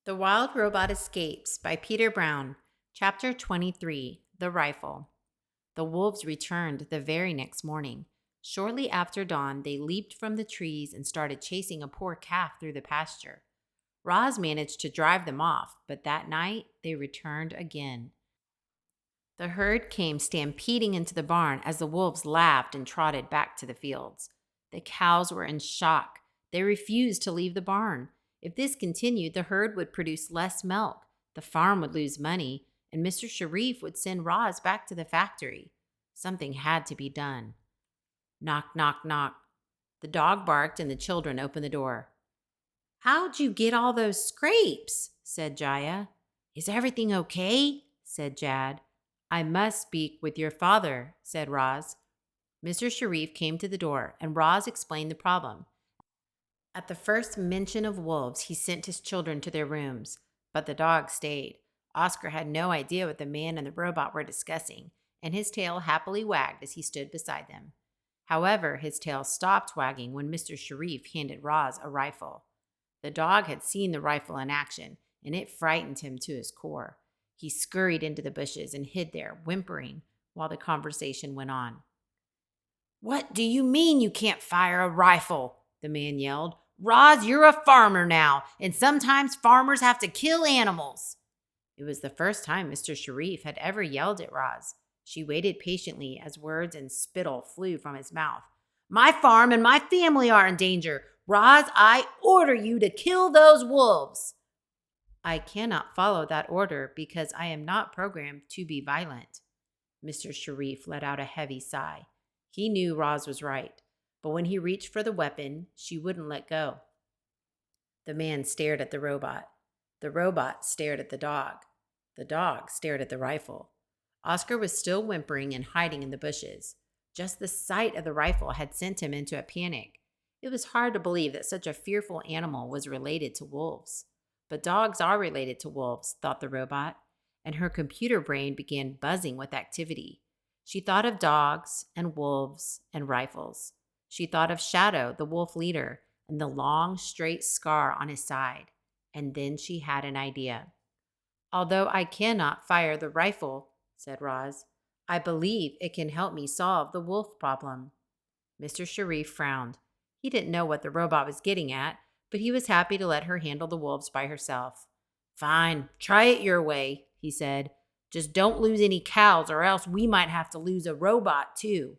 The Wild Robot Escapes by Peter Brown. Chapter 23, The Rifle. The wolves returned the very next morning. Shortly after dawn, they leaped from the trees and started chasing a poor calf through the pasture. Roz managed to drive them off, but that night they returned again. The herd came stampeding into the barn as the wolves laughed and trotted back to the fields. The cows were in shock. They refused to leave the barn. If this continued, the herd would produce less milk, the farm would lose money, and Mr. Sharif would send Roz back to the factory. Something had to be done. Knock, knock, knock. The dog barked and the children opened the door. "How'd you get all those scrapes?" said Jaya. "Is everything okay?" said Jad. "I must speak with your father," said Roz. Mr. Sharif came to the door, and Roz explained the problem. At the first mention of wolves, he sent his children to their rooms, but the dog stayed. Oscar had no idea what the man and the robot were discussing, and his tail happily wagged as he stood beside them. However, his tail stopped wagging when Mr. Sharif handed Roz a rifle. The dog had seen the rifle in action, and it frightened him to his core. He scurried into the bushes and hid there, whimpering, while the conversation went on. "What do you mean you can't fire a rifle?" the man yelled. "Roz, you're a farmer now, and sometimes farmers have to kill animals." It was the first time Mr. Sharif had ever yelled at Roz. She waited patiently as words and spittle flew from his mouth. "My farm and my family are in danger. Roz, I order you to kill those wolves." "I cannot follow that order because I am not programmed to be violent." Mr. Sharif let out a heavy sigh. He knew Roz was right, but when he reached for the weapon, she wouldn't let go. The man stared at the robot. The robot stared at the dog. The dog stared at the rifle. Oscar was still whimpering and hiding in the bushes. Just the sight of the rifle had sent him into a panic. It was hard to believe that such a fearful animal was related to wolves. But dogs are related to wolves, thought the robot, and her computer brain began buzzing with activity. She thought of dogs and wolves and rifles. She thought of Shadow, the wolf leader, and the long, straight scar on his side. And then she had an idea. "Although I cannot fire the rifle," said Roz, "I believe it can help me solve the wolf problem." Mr. Sharif frowned. He didn't know what the robot was getting at, but he was happy to let her handle the wolves by herself. "Fine, try it your way," he said. "Just don't lose any cows or else we might have to lose a robot too."